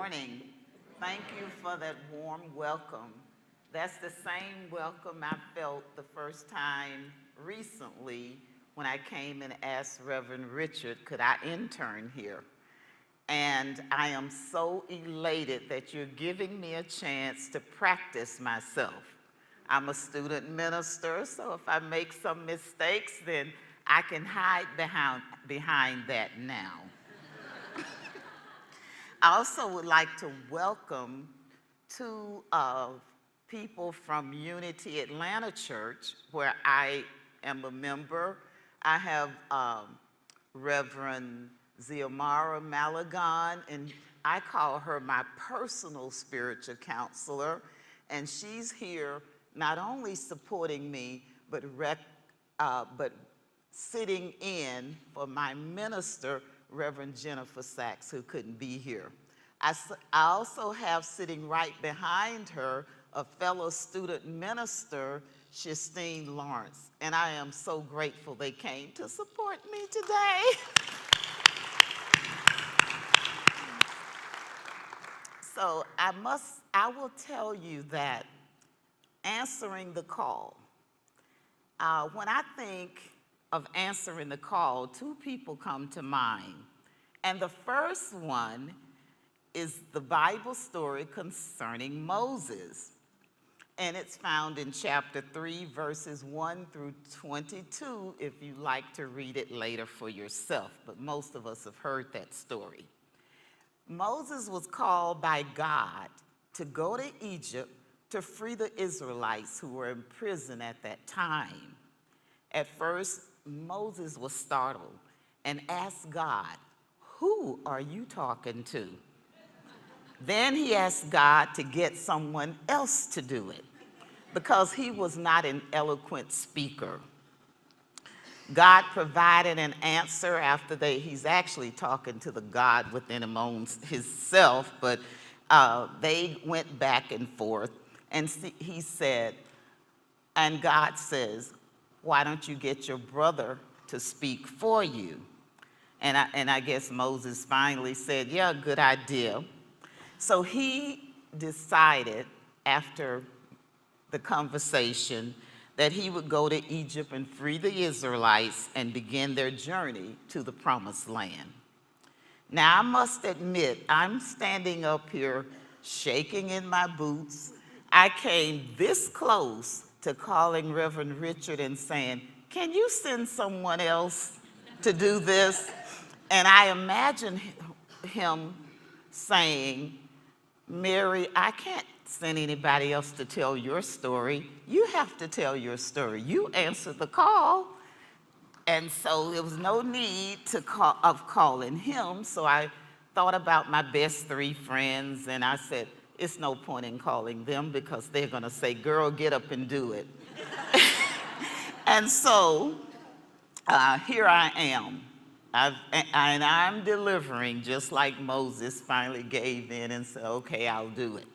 morning. Thank you for that warm welcome. That's the same welcome I felt the first time recently when I came and asked Reverend Richard, could I intern here? And I am so elated that you're giving me a chance to practice myself. I'm a student minister, so if I make some mistakes, then I can hide behind that now. I also would like to welcome two people from Unity Atlanta Church, where I am a member. I have Reverend Ziamara Malagon, and I call her my personal spiritual counselor, and she's here not only supporting me, but sitting in for my minister, Reverend Jennifer Sachs, who couldn't be here. I also have sitting right behind her a fellow student minister, Shistine Lawrence, and I am so grateful they came to support me today. So I will tell you that answering the call, when I think of answering the call, two people come to mind. And the first one is the Bible story concerning Moses. And it's found in chapter 3, verses 1 through 22, if you like to read it later for yourself. But most of us have heard that story. Moses was called by God to go to Egypt to free the Israelites who were in prison at that time. At first, Moses was startled and asked God, "Who are you talking to?" Then he asked God to get someone else to do it because he was not an eloquent speaker. God provided an answer after he's actually talking to the God within himself, but they went back and forth, and he said, and God says, "Why don't you get your brother to speak for you?" And I guess Moses finally said, "Yeah, good idea." So he decided after the conversation that he would go to Egypt and free the Israelites and begin their journey to the promised land. Now, I must admit, I'm standing up here shaking in my boots. I came this close to calling Reverend Richard and saying, "Can you send someone else to do this?" And I imagine him saying, "Mary, I can't send anybody else to tell your story. You have to tell your story. You answered the call." And so there was no need of calling him. So I thought about my best three friends, and I said, it's no point in calling them because they're going to say, "Girl, get up and do it." And so here I am. And I'm delivering just like Moses finally gave in and said, "Okay, I'll do it."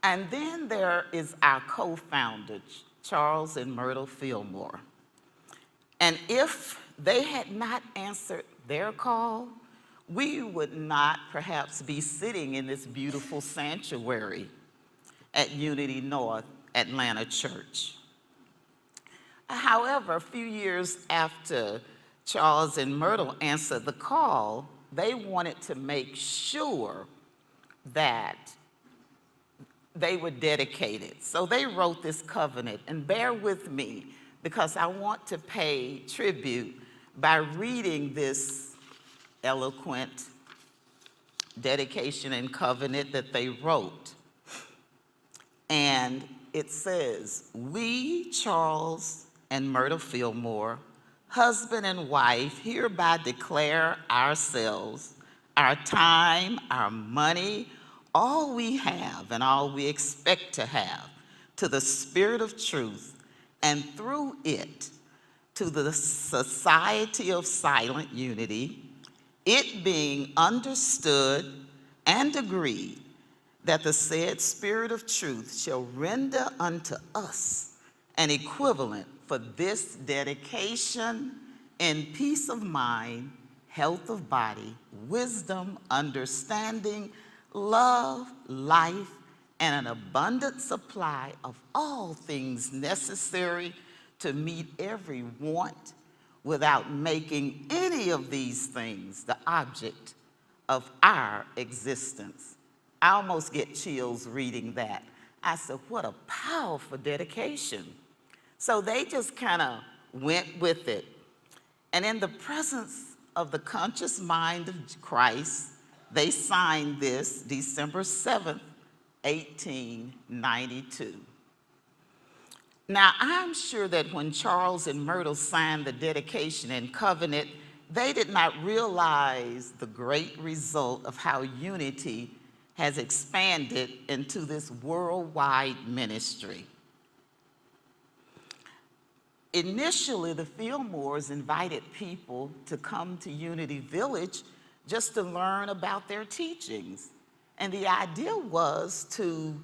And then there is our co-founder, Charles and Myrtle Fillmore. And if they had not answered their call, we would not perhaps be sitting in this beautiful sanctuary at Unity North Atlanta Church. However, a few years after Charles and Myrtle answered the call, they wanted to make sure that they were dedicated. So they wrote this covenant, and bear with me because I want to pay tribute by reading this eloquent dedication and covenant that they wrote. And it says, "We, Charles and Myrtle Fillmore, husband and wife, hereby declare ourselves, our time, our money, all we have and all we expect to have, to the Spirit of truth, and through it, to the Society of Silent Unity, it being understood and agreed that the said Spirit of truth shall render unto us an equivalent for this dedication in peace of mind, health of body, wisdom, understanding, love, life, and an abundant supply of all things necessary to meet every want without making any of these things the object of our existence. I almost get chills reading that. I said, what a powerful dedication. So they just kind of went with it. And in the presence of the conscious mind of Christ, they signed this December 7th, 1892. Now, I'm sure that when Charles and Myrtle signed the dedication and covenant, they did not realize the great result of how unity has expanded into this worldwide ministry. Initially, the Fillmores invited people to come to Unity Village just to learn about their teachings. And the idea was to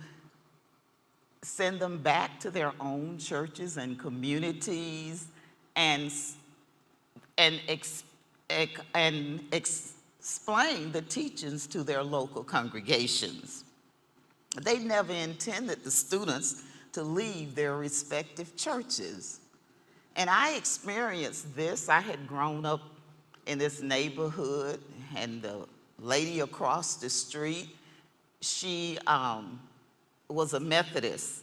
send them back to their own churches and communities and explain the teachings to their local congregations. They never intended the students to leave their respective churches. And I experienced this. I had grown up in this neighborhood, and the lady across the street, she was a Methodist.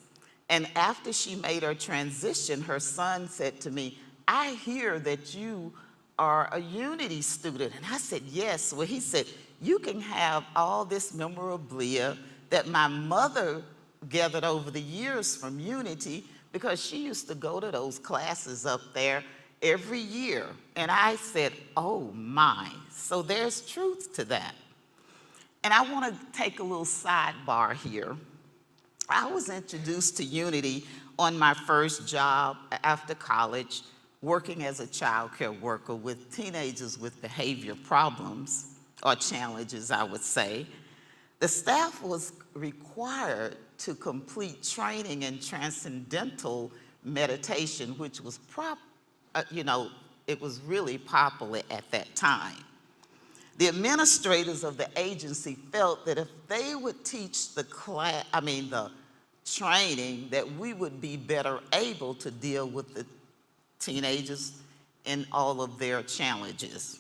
And after she made her transition, her son said to me, I hear that you are a Unity student. And I said, yes. Well, he said, you can have all this memorabilia that my mother gathered over the years from Unity, because she used to go to those classes up there every year. And I said, oh my. So there's truth to that. And I want to take a little sidebar here. I was introduced to Unity on my first job after college, working as a child care worker with teenagers with behavior problems, or challenges, I would say. The staff was required to complete training in transcendental meditation, which was it was really popular at that time. The administrators of the agency felt that if they would teach the training, that we would be better able to deal with the teenagers and all of their challenges.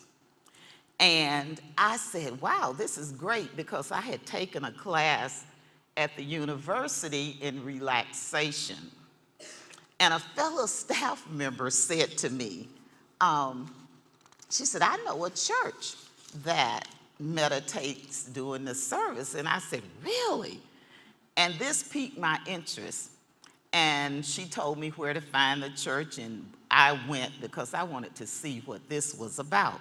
And I said, wow, this is great, because I had taken a class at the university in relaxation. And a fellow staff member said to me, she said, I know a church that meditates during the service. And I said, really? And this piqued my interest. And she told me where to find the church, and I went because I wanted to see what this was about.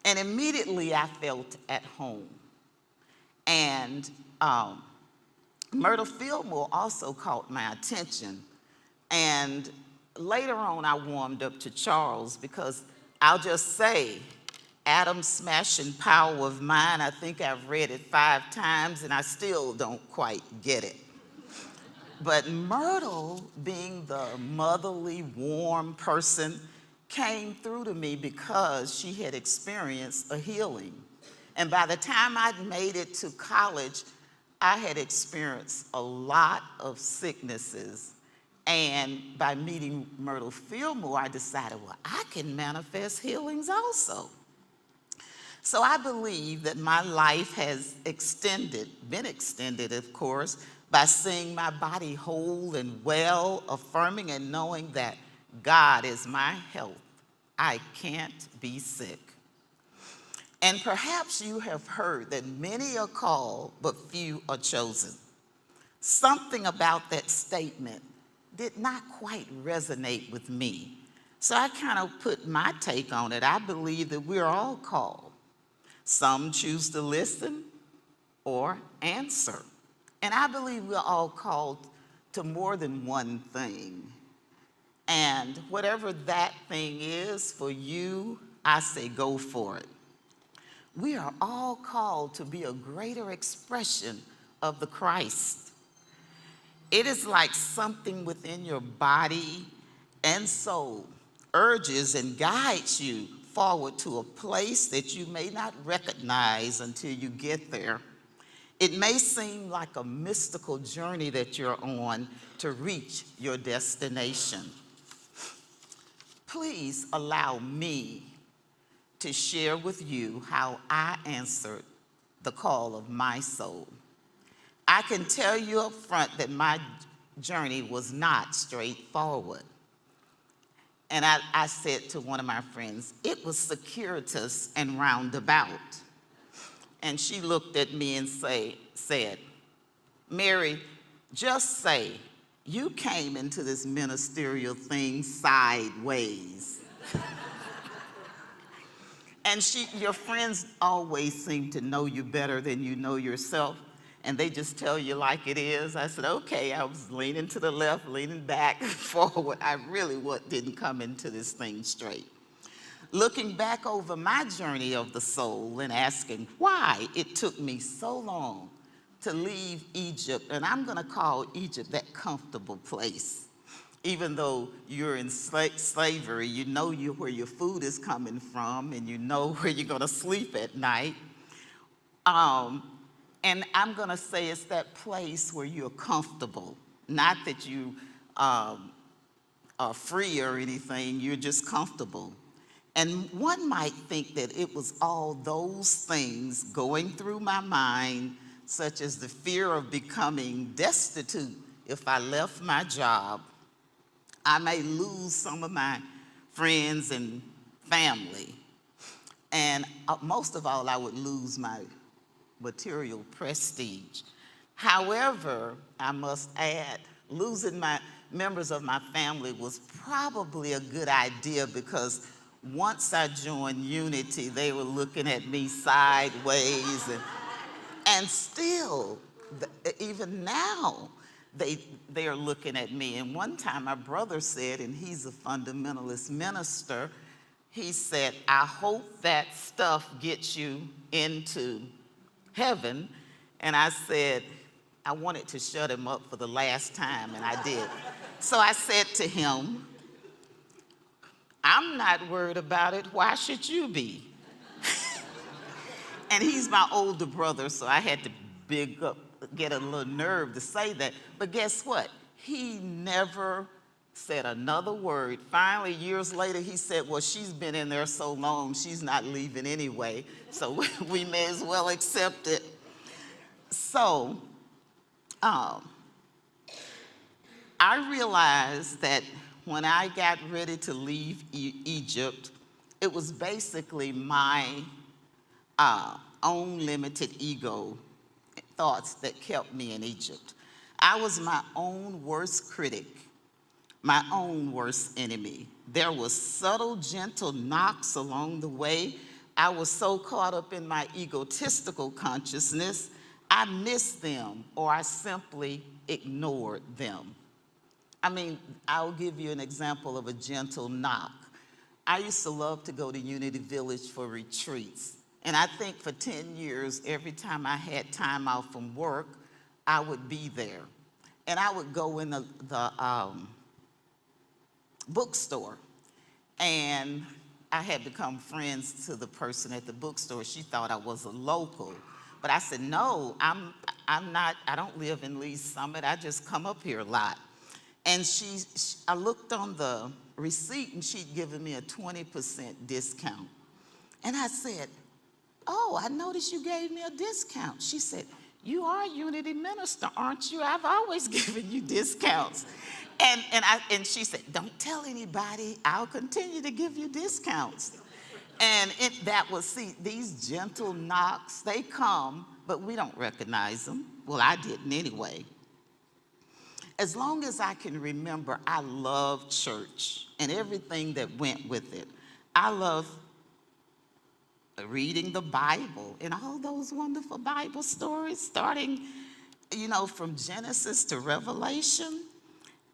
And immediately I felt at home. And Myrtle Fillmore also caught my attention. And later on, I warmed up to Charles, because I'll just say, Atom Smashing Power of Mind, I think I've read it 5 times, and I still don't quite get it. But Myrtle, being the motherly, warm person, came through to me because she had experienced a healing. And by the time I'd made it to college, I had experienced a lot of sicknesses. And by meeting Myrtle Fillmore, I decided, well, I can manifest healings also. So I believe that my life has been extended, of course, by seeing my body whole and well, affirming and knowing that God is my health. I can't be sick. And perhaps you have heard that many are called, but few are chosen. Something about that statement did not quite resonate with me. So I kind of put my take on it. I believe that we're all called. Some choose to listen or answer. And I believe we're all called to more than one thing. And whatever that thing is for you, I say go for it. We are all called to be a greater expression of the Christ. It is like something within your body and soul urges and guides you forward to a place that you may not recognize until you get there. It may seem like a mystical journey that you're on to reach your destination. Please allow me to share with you how I answered the call of my soul. I can tell you up front that my journey was not straightforward. And I said to one of my friends, it was circuitous and roundabout. And she looked at me and said, Mary, just say, you came into this ministerial thing sideways. And your friends always seem to know you better than you know yourself, and they just tell you like it is. I said, okay, I was leaning to the left, leaning back, forward. I really didn't come into this thing straight. Looking back over my journey of the soul and asking why it took me so long to leave Egypt, and I'm gonna call Egypt that comfortable place. Even though you're in slavery, you know where your food is coming from, and you know where you're gonna sleep at night. And I'm gonna say it's that place where you're comfortable. Not that you are free or anything, you're just comfortable. And one might think that it was all those things going through my mind, such as the fear of becoming destitute if I left my job. I may lose some of my friends and family. And most of all, I would lose my material prestige. However, I must add, losing my members of my family was probably a good idea, because once I joined Unity, they were looking at me sideways, and still, even now, they are looking at me. And one time my brother said, and he's a fundamentalist minister, he said, I hope that stuff gets you into heaven. And I said, I wanted to shut him up for the last time, and I did. So I said to him, I'm not worried about it. Why should you be? And he's my older brother, so I had to get a little nerve to say that. But guess what? He never said another word. Finally, years later, he said, well, she's been in there so long, she's not leaving anyway, so we may as well accept it. So, I realized that when I got ready to leave Egypt, it was basically my own limited ego thoughts that kept me in Egypt. I was my own worst critic, my own worst enemy. There were subtle, gentle knocks along the way. I was so caught up in my egotistical consciousness, I missed them, or I simply ignored them. I mean, I'll give you an example of a gentle knock. I used to love to go to Unity Village for retreats. And I think for 10 years, every time I had time out from work, I would be there. And I would go in the bookstore. And I had become friends to the person at the bookstore. She thought I was a local. But I said, no, I'm not, I don't live in Lee's Summit. I just come up here a lot. And I looked on the receipt, and she'd given me a 20% discount. And I said, oh, I noticed you gave me a discount. She said, you are a Unity minister, aren't you? I've always given you discounts. And she said, don't tell anybody, I'll continue to give you discounts. And see, these gentle knocks, they come, but we don't recognize them. Well, I didn't anyway. As long as I can remember, I loved church and everything that went with it. I love reading the Bible and all those wonderful Bible stories, starting, from Genesis to Revelation.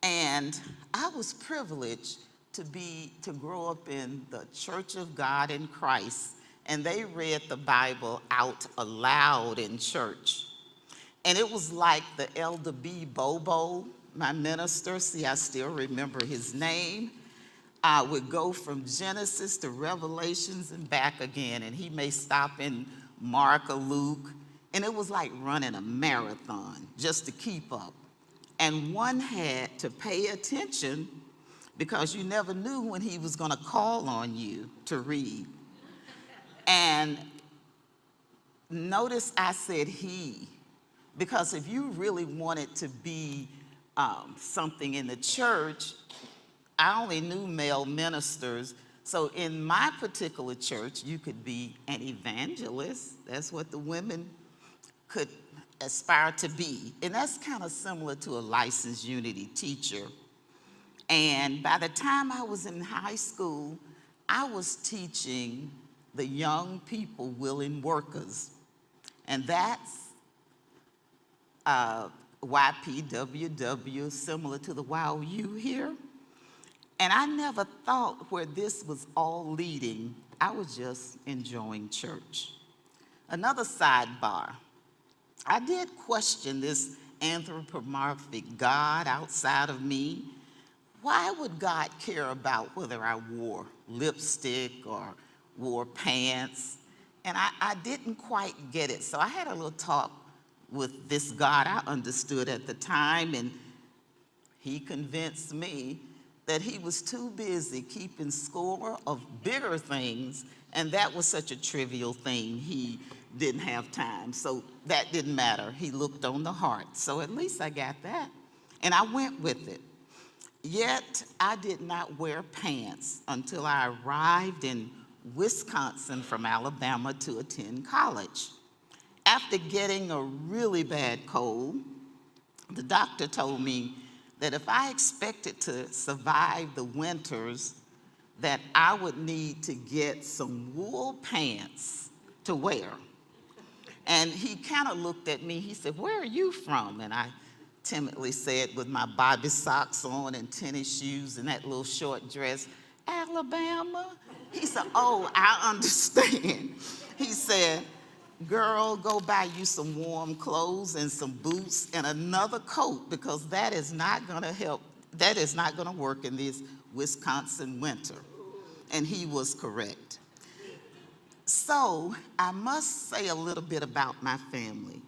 And I was privileged to grow up in the Church of God in Christ, and they read the Bible out aloud in church. And it was like the Elder B. Bobo, my minister, see, I still remember his name. I would go from Genesis to Revelations and back again, and he may stop in Mark or Luke, and it was like running a marathon just to keep up. And one had to pay attention because you never knew when he was going to call on you to read. And notice I said he, because if you really wanted to be something in the church, I only knew male ministers. So in my particular church, you could be an evangelist. That's what the women could aspire to be. And that's kind of similar to a licensed Unity teacher. And by the time I was in high school, I was teaching the young people willing workers. And that's YPWW, similar to the YOU here. And I never thought where this was all leading. I was just enjoying church. Another sidebar, I did question this anthropomorphic God outside of me. Why would God care about whether I wore lipstick or wore pants? And I didn't quite get it. So I had a little talk with this God I understood at the time, and he convinced me that he was too busy keeping score of bigger things, and that was such a trivial thing. He didn't have time, so that didn't matter. He looked on the heart, so at least I got that, and I went with it. Yet, I did not wear pants until I arrived in Wisconsin from Alabama to attend college. After getting a really bad cold, the doctor told me that if I expected to survive the winters, that I would need to get some wool pants to wear. And he kind of looked at me, he said, "Where are you from?" And I timidly said, with my bobby socks on and tennis shoes and that little short dress, "Alabama." He said, "Oh, I understand." He said, "Girl, go buy you some warm clothes and some boots and another coat, because that is not gonna help, that is not gonna work in this Wisconsin winter." And he was correct. So I must say a little bit about my family.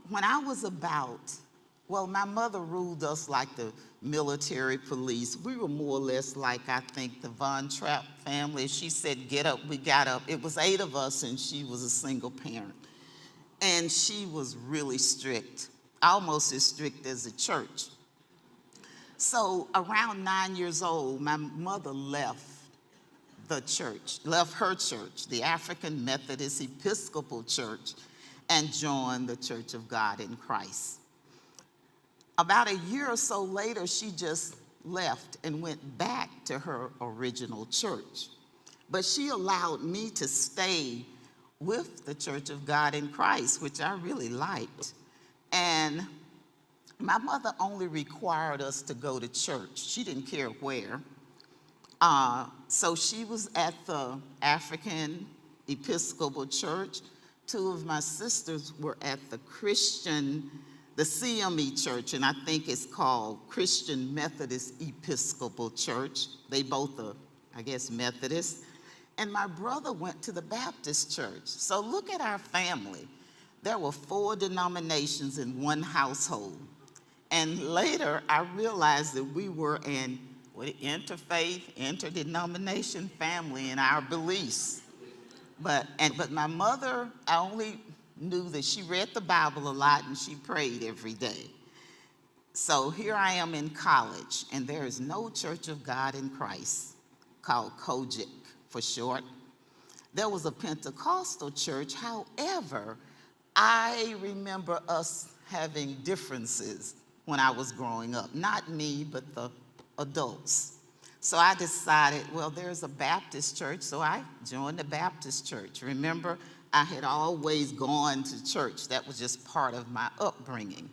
When I was my mother ruled us like the military police. We were more or less like, I think, the Von Trapp family. She said, "Get up," we got up. It was 8 of us, and she was a single parent. And she was really strict, almost as strict as the church. So around 9 years old, my mother left her church, the African Methodist Episcopal Church, and joined the Church of God in Christ. About a year or so later, she just left and went back to her original church. But she allowed me to stay with the Church of God in Christ, which I really liked. And my mother only required us to go to church. She didn't care where. So she was at the African Episcopal Church. 2 of my sisters were at the CME Church, and I think it's called Christian Methodist Episcopal Church. They both are, I guess, Methodist. And my brother went to the Baptist church. So look at our family. There were 4 denominations in one household. And later, I realized that we were an interfaith, interdenomination family in our beliefs. But my mother, I only knew that she read the Bible a lot and she prayed every day. So here I am in college, and there is no Church of God in Christ, called COGIC for short. There was a Pentecostal church. However, I remember us having differences when I was growing up. Not me, but the adults. So I decided, well, there's a Baptist church, so I joined the Baptist church. Remember, I had always gone to church. That was just part of my upbringing.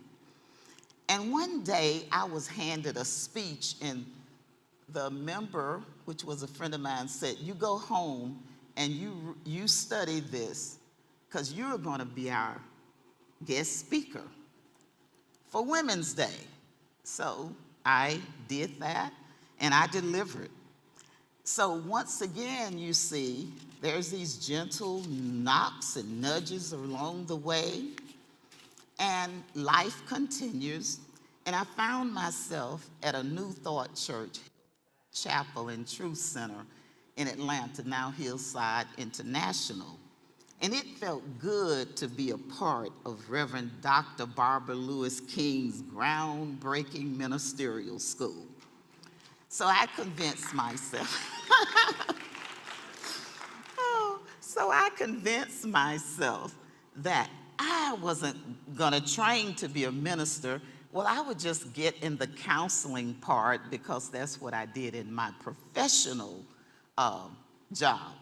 And one day, I was handed a speech, and the member, which was a friend of mine, said, "You go home and you study this, because you're going to be our guest speaker for Women's Day." So I did that, and I delivered. So once again, you see, there's these gentle knocks and nudges along the way, and life continues. And I found myself at a New Thought Church, Chapel and Truth Center in Atlanta, now Hillside International. And it felt good to be a part of Reverend Dr. Barbara Lewis King's groundbreaking ministerial school. So I convinced myself, that I wasn't gonna train to be a minister. Well, I would just get in the counseling part because that's what I did in my professional job.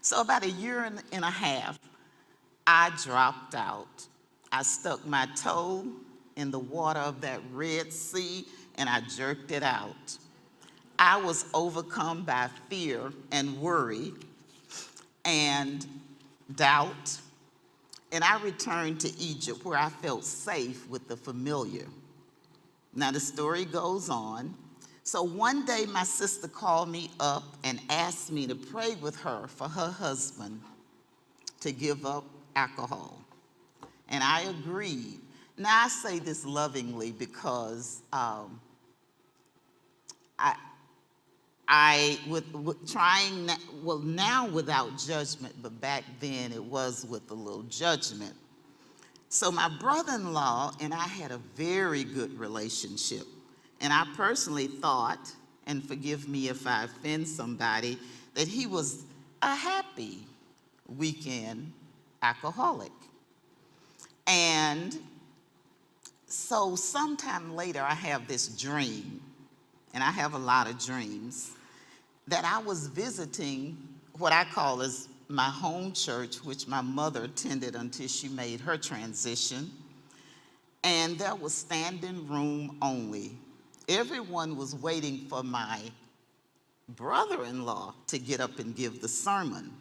So about a year and a half, I dropped out. I stuck my toe in the water of that Red Sea and I jerked it out. I was overcome by fear and worry and doubt, and I returned to Egypt where I felt safe with the familiar. Now the story goes on. So one day my sister called me up and asked me to pray with her for her husband to give up alcohol. And I agreed. Now I say this lovingly because now without judgment, but back then it was with a little judgment. So my brother-in-law and I had a very good relationship. And I personally thought, and forgive me if I offend somebody, that he was a happy weekend alcoholic. And so sometime later I have this dream, and I have a lot of dreams, that I was visiting what I call as my home church, which my mother attended until she made her transition. And there was standing room only. Everyone was waiting for my brother-in-law to get up and give the sermon,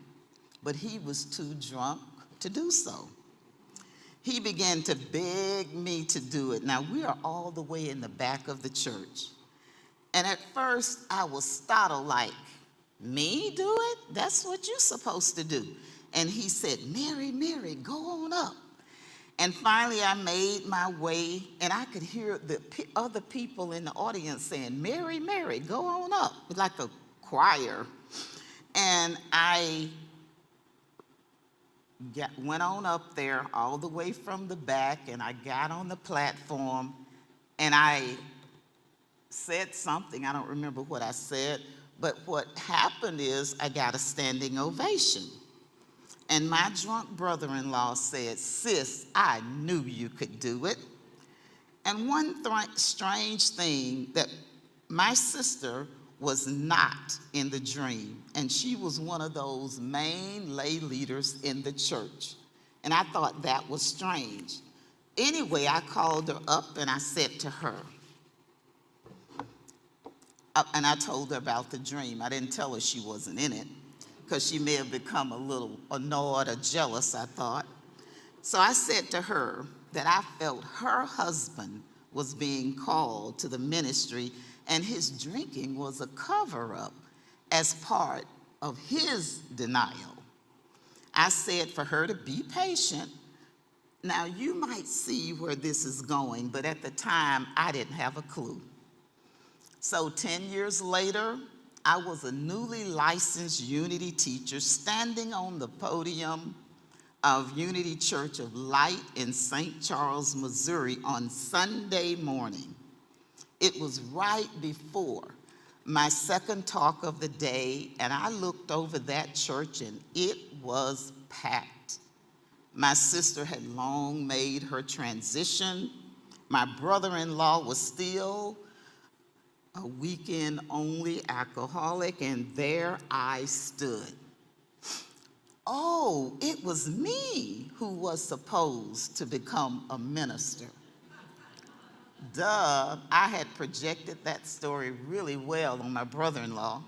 but he was too drunk to do so. He began to beg me to do it. Now, we are all the way in the back of the church. And at first, I was startled, like, me do it? That's what you're supposed to do. And he said, Mary, go on up. And finally, I made my way, and I could hear the other people in the audience saying, Mary, go on up, like a choir. And I went on up there all the way from the back, and I got on the platform, and I said something. I don't remember what I said, but what happened is I got a standing ovation. And my drunk brother-in-law said, sis, I knew you could do it. And one strange thing, that my sister was not in the dream, and she was one of those main lay leaders in the church. And I thought that was strange. Anyway, I called her up and I said to her, and I told her about the dream. I didn't tell her she wasn't in it, because she may have become a little annoyed or jealous, I thought. So I said to her that I felt her husband was being called to the ministry, and his drinking was a cover-up as part of his denial. I said for her to be patient. Now, you might see where this is going, but at the time, I didn't have a clue. So 10 years later, I was a newly licensed Unity teacher standing on the podium of Unity Church of Light in St. Charles, Missouri on Sunday morning. It was right before my second talk of the day, and I looked over that church and it was packed. My sister had long made her transition. My brother-in-law was still a weekend-only alcoholic, and there I stood. Oh, it was me who was supposed to become a minister. Duh, I had projected that story really well on my brother-in-law.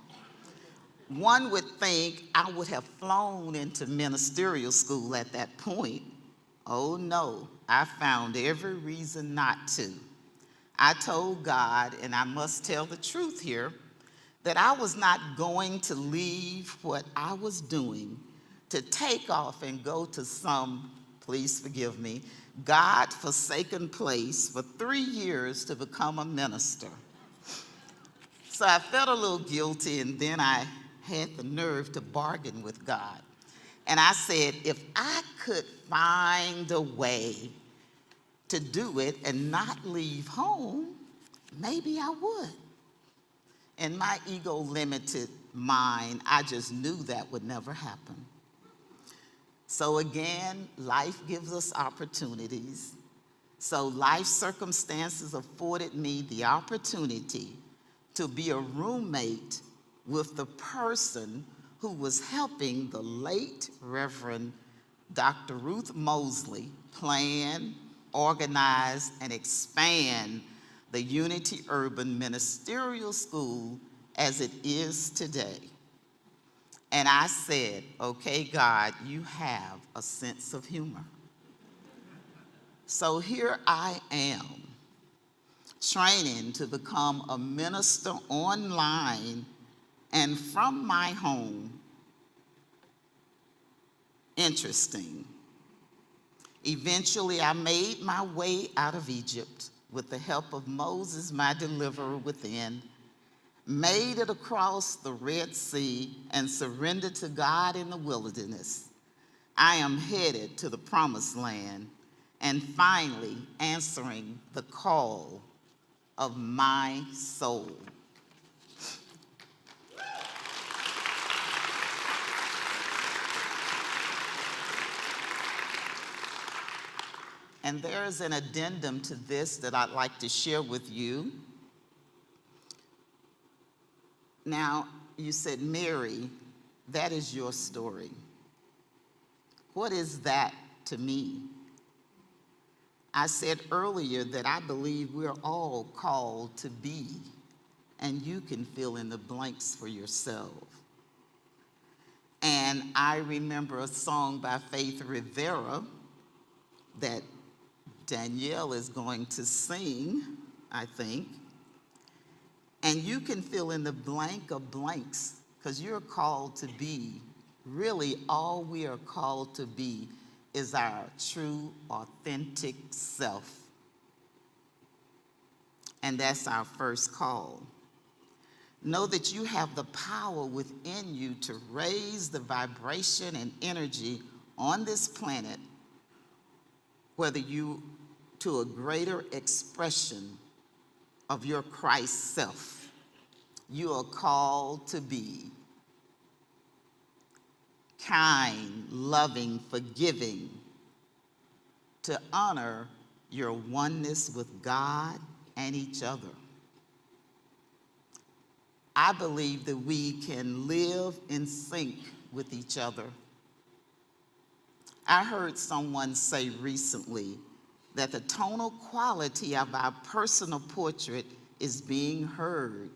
One would think I would have flown into ministerial school at that point. Oh no, I found every reason not to. I told God, and I must tell the truth here, that I was not going to leave what I was doing to take off and go to some, please forgive me, God-forsaken place for 3 years to become a minister. So I felt a little guilty, and then I had the nerve to bargain with God. And I said, if I could find a way to do it and not leave home, maybe I would. In my ego-limited mind, I just knew that would never happen. So again, life gives us opportunities. So life circumstances afforded me the opportunity to be a roommate with the person who was helping the late Reverend Dr. Ruth Mosley plan, organize, and expand the Unity Urban Ministerial School as it is today. And I said, okay, God, you have a sense of humor. So here I am, training to become a minister online and from my home. Interesting. Eventually, I made my way out of Egypt with the help of Moses, my deliverer within, made it across the Red Sea, and surrendered to God in the wilderness. I am headed to the promised land and finally answering the call of my soul. And there is an addendum to this that I'd like to share with you. Now, you said, Mary, that is your story. What is that to me? I said earlier that I believe we're all called to be, and you can fill in the blanks for yourself. And I remember a song by Faith Rivera that Danielle is going to sing, I think. And you can fill in the blank of blanks, because you're called to be, really all we are called to be is our true, authentic self. And that's our first call. Know that you have the power within you to raise the vibration and energy on this planet, whether you to a greater expression of your Christ self. You are called to be kind, loving, forgiving, to honor your oneness with God and each other. I believe that we can live in sync with each other. I heard someone say recently that the tonal quality of our personal portrait is being heard.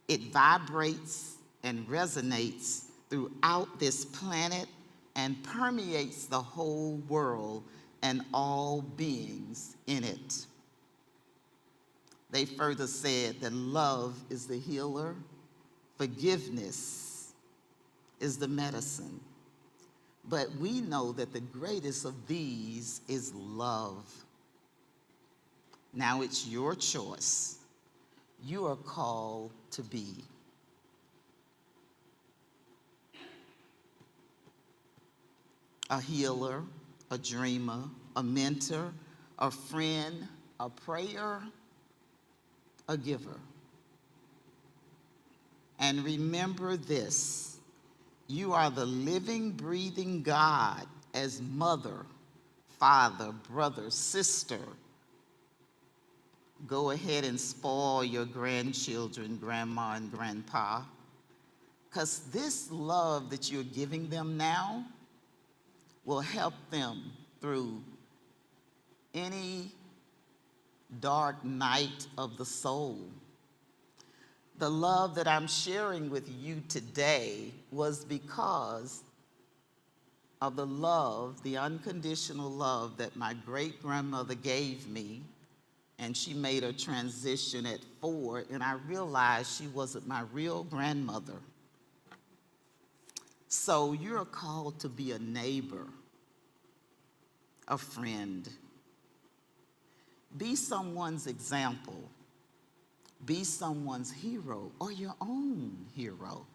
It vibrates and resonates throughout this planet and permeates the whole world and all beings in it. They further said that love is the healer, forgiveness is the medicine. But we know that the greatest of these is love. Now it's your choice. You are called to be. A healer, a dreamer, a mentor, a friend, a prayer, a giver. And remember this, you are the living, breathing God as mother, father, brother, sister. Go ahead and spoil your grandchildren, grandma and grandpa, because this love that you're giving them now will help them through any dark night of the soul. The love that I'm sharing with you today was because of the love, the unconditional love that my great-grandmother gave me and she made a transition at 4, and I realized she wasn't my real grandmother. So you're called to be a neighbor, a friend. Be someone's example. Be someone's hero or your own hero.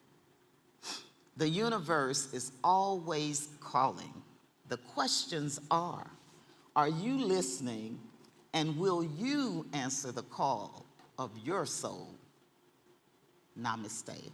The universe is always calling. The questions are you listening, and will you answer the call of your soul? Namaste.